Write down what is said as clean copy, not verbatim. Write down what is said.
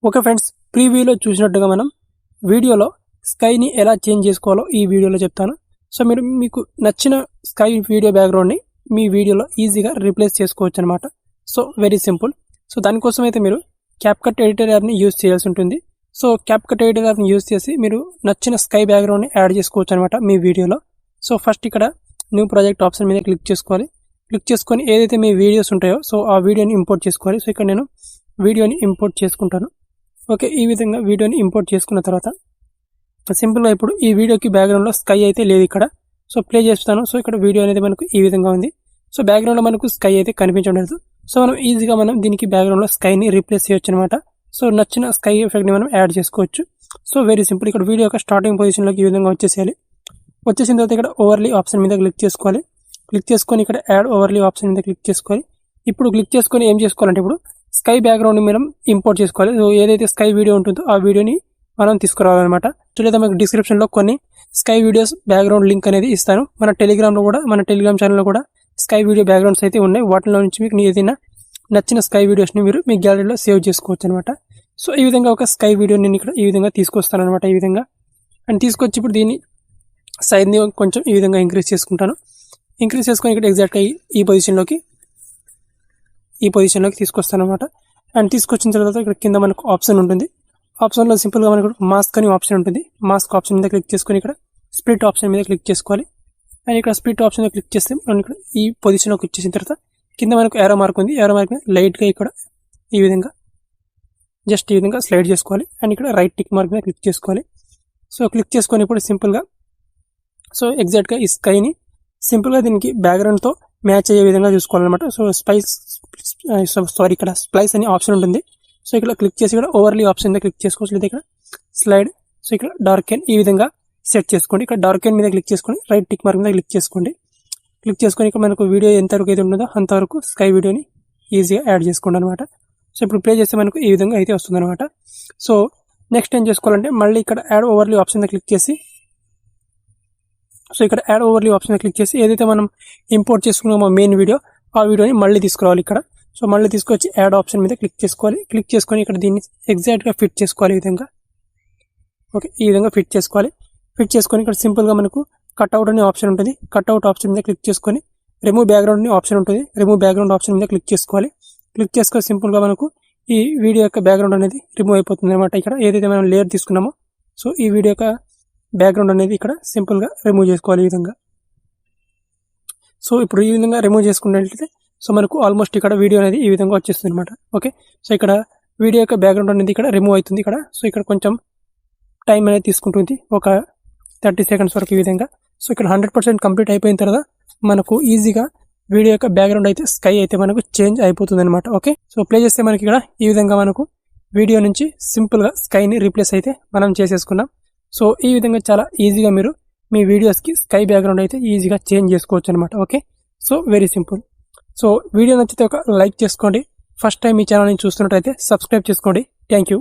Okay friends, ప్రీవ్యూలో చూసినట్టుగా మనం వీడియోలో స్కైని ఎలా చేంజ్ చేసుకోవాలో ఈ వీడియోలో చెప్తాను. సో మీకు నచ్చిన స్కై వీడియో బ్యాక్గ్రౌండ్ని మీ వీడియోలో ఈజీగా రీప్లేస్ చేసుకోవచ్చు అనమాట. So very simple. సో దానికోసం అయితే మీరు క్యాప్కట్ ఎడిటర్ యాప్ని యూజ్ చేయాల్సి ఉంటుంది. సో క్యాప్కట్ ఎడిటర్ యాప్ని యూజ్ చేసి మీరు నచ్చిన స్కై బ్యాక్గ్రౌండ్ని యాడ్ చేసుకోవచ్చు అనమాట మీ వీడియోలో. సో ఫస్ట్ ఇక్కడ న్యూ ప్రాజెక్ట్ ఆప్షన్ మీద క్లిక్ చేసుకోవాలి. క్లిక్ చేసుకొని ఏదైతే మీ వీడియోస్ ఉంటాయో సో ఆ వీడియోని ఇంపోర్ట్ చేసుకోవాలి. సో ఇక్కడ నేను వీడియోని ఇంపోర్ట్ చేసుకుంటాను. ఓకే, ఈ విధంగా వీడియోని ఇంపోర్ట్ చేసుకున్న తర్వాత సింపుల్గా ఇప్పుడు ఈ వీడియోకి బ్యాక్గ్రౌండ్లో స్కై అయితే లేదు ఇక్కడ. సో ప్లే చేస్తాను. సో ఇక్కడ వీడియో అనేది మనకు ఈ విధంగా ఉంది. సో బ్యాక్గ్రౌండ్లో మనకు స్కై అయితే కనిపించడం లేదు. సో మనం ఈజీగా దీనికి బ్యాక్గ్రౌండ్లో స్కైని రీప్లేస్ చేయొచ్చు అనమాట. సో నచ్చిన స్కై ఎఫెక్ట్ని మనం యాడ్ చేసుకోవచ్చు. So very simple. ఇక్కడ వీడియో యొక్క స్టార్టింగ్ పొజిషన్లోకి ఈ విధంగా వచ్చేసేయాలి. వచ్చేసిన తర్వాత ఇక్కడ ఓవర్లీ ఆప్షన్ మీద క్లిక్ చేసుకోవాలి. క్లిక్ చేసుకొని ఇక్కడ యాడ్ ఓవర్లీ ఆప్షన్ మీద క్లిక్ చేసుకోవాలి. ఇప్పుడు క్లిక్ చేసుకొని ఏం చేసుకోవాలంటే ఇప్పుడు స్కై బ్యాక్గ్రౌండ్ మనం ఇంపోర్ట్ చేసుకోవాలి. సో ఏదైతే స్కై వీడియో ఉంటుందో ఆ వీడియోని మనం తీసుకురావాలన్నమాట. సో లేదా మీకు డిస్క్రిప్షన్లో కొన్ని స్కై వీడియోస్ బ్యాక్గ్రౌండ్ లింక్ అనేది ఇస్తాను. మన టెలిగ్రామ్ ఛానల్లో కూడా స్కై వీడియో బ్యాక్గ్రౌండ్స్ అయితే ఉన్నాయి. వాటిలో నుంచి మీకు ఏదైనా నచ్చిన స్కై వీడియోస్ని మీరు మీ గ్యాలరీలో సేవ్ చేసుకోవచ్చు అనమాట. సో ఈ విధంగా ఒక స్కై వీడియో నేను ఇక్కడ ఈ విధంగా తీసుకొస్తాను అనమాట. ఈ విధంగా అండ్ తీసుకొచ్చి ఇప్పుడు దీన్ని సైజ్ని కొంచెం ఈ విధంగా ఇంక్రీజ్ చేసుకుంటాను. ఇంక్రీజ్ చేసుకొని ఇక్కడ ఎగ్జాక్ట్గా ఈ పొజిషన్లోకి తీసుకొస్తాను అనమాట. అండ్ తీసుకొచ్చిన తర్వాత ఇక్కడ కింద మనకు ఆప్షన్ ఉంటుంది. ఆప్షన్లో సింపుల్గా మనకు మాస్క్ అని ఆప్షన్ ఉంటుంది. మాస్క్ ఆప్షన్ మీద క్లిక్ చేసుకొని ఇక్కడ స్ప్లిట్ ఆప్షన్ మీద క్లిక్ చేసుకోవాలి. అండ్ ఇక్కడ స్ప్లిట్ ఆప్షన్ మీద క్లిక్ చేస్తే మనం ఇక్కడ ఈ పొజిషన్లోకి వచ్చేసిన తర్వాత కింద మనకు ఏరో మార్క్ ఉంది. ఏరో మార్క్ లైట్గా ఇక్కడ ఈ విధంగా జస్ట్ ఈ విధంగా స్లైడ్ చేసుకోవాలి. అండ్ ఇక్కడ రైట్ టిక్ మార్క్ మీద క్లిక్ చేసుకోవాలి. సో క్లిక్ చేసుకొని ఇప్పుడు సింపుల్గా సో ఎగ్జాక్ట్గా ఈ స్కైని సింపుల్గా దీనికి బ్యాక్గ్రౌండ్తో మ్యాచ్ అయ్యే విధంగా చూసుకోవాలన్నమాట. సో ఇక్కడ స్ప్లైస్ అనే ఆప్షన్ ఉంటుంది. సో ఇక్కడ క్లిక్ చేసి ఇక్కడ ఓవర్లీ ఆప్షన్ మీద క్లిక్ చేసుకోవచ్చు. లేదా ఇక్కడ స్లైడ్, సో ఇక్కడ డార్కెన్ ఈ విధంగా సెట్ చేసుకోండి. ఇక్కడ డార్కెన్ మీద క్లిక్ చేసుకొని రైట్ టిక్ మార్క్ మీద క్లిక్ చేసుకోండి. క్లిక్ చేసుకొని ఇక్కడ మనకు వీడియో ఎంతవరకు అయితే ఉంటుందో అంతవరకు స్కై వీడియోని ఈజీగా యాడ్ చేసుకోండి అనమాట. సో ఇప్పుడు ప్లే చేస్తే మనకు ఈ విధంగా అయితే వస్తుంది అనమాట. సో నెక్స్ట్ ఏం చేసుకోవాలంటే మళ్ళీ ఇక్కడ యాడ్ ఓవర్లీ ఆప్షన్ మీద క్లిక్ చేసి ఏదైతే మనం ఇంపోర్ట్ చేసుకున్నామో మెయిన్ వీడియో ఆ వీడియోని మళ్ళీ తీసుకురావాలి ఇక్కడ. సో మళ్ళీ తీసుకొచ్చి యాడ్ ఆప్షన్ మీద క్లిక్ చేసుకోవాలి. క్లిక్ చేసుకొని ఇక్కడ దీన్ని ఎగ్జాక్ట్గా ఫిట్ చేసుకోవాలి ఈ విధంగా. ఓకే, ఈ విధంగా ఫిట్ చేసుకోవాలి. ఫిట్ చేసుకొని ఇక్కడ సింపుల్గా మనకు కట్అవుట్ అనే ఆప్షన్ ఉంటుంది. కట్అవుట్ ఆప్షన్ మీద క్లిక్ చేసుకొని రిమూవ్ బ్యాక్గ్రౌండ్ అనే ఆప్షన్ ఉంటుంది. రిమూవ్ బ్యాక్గ్రౌండ్ ఆప్షన్ మీద క్లిక్ చేసుకోవాలి. క్లిక్ చేసుకొని సింపుల్గా మనకు ఈ వీడియో యొక్క బ్యాక్గ్రౌండ్ అనేది రిమూవ్ అయిపోతుంది అనమాట. ఇక్కడ ఏదైతే మనం లేయర్ తీసుకున్నామో సో ఈ వీడియో యొక్క బ్యాక్గ్రౌండ్ అనేది ఇక్కడ సింపుల్గా రిమూవ్ చేసుకోవాలి ఈ విధంగా. సో ఇప్పుడు ఈ విధంగా రిమూవ్ చేసుకున్నట్లయితే సో మనకు ఆల్మోస్ట్ ఇక్కడ వీడియో అనేది ఈ విధంగా వచ్చేస్తుంది అనమాట. ఓకే, సో ఇక్కడ వీడియో యొక్క బ్యాక్గ్రౌండ్ అనేది ఇక్కడ రిమూవ్ అవుతుంది ఇక్కడ. సో ఇక్కడ కొంచెం టైం అనేది తీసుకుంటుంది, ఒక 30 సెకండ్స్ వరకు ఈ విధంగా. సో ఇక్కడ 100% కంప్లీట్ అయిపోయిన తర్వాత మనకు ఈజీగా వీడియో యొక్క బ్యాక్గ్రౌండ్ అయితే స్కై అయితే మనకు చేంజ్ అయిపోతుంది అనమాట. ఓకే, సో ప్లే చేస్తే మనకి ఇక్కడ ఈ విధంగా మనకు వీడియో నుంచి సింపుల్గా స్కైని రీప్లేస్ అయితే మనం చేసేసుకున్నాం. సో ఈ విధంగా చాలా ఈజీగా మీరు మీ వీడియోస్కి స్కై బ్యాక్గ్రౌండ్ అయితే ఈజీగా చేంజ్ చేసుకోవచ్చు అనమాట. Okay, so very simple. So video నచ్చితే ఒక లైక్ చేసుకోండి. ఫస్ట్ టైం ఈ ఛానల్ని చూస్తున్నట్టయితే సబ్స్క్రైబ్ చేసుకోండి. Thank you.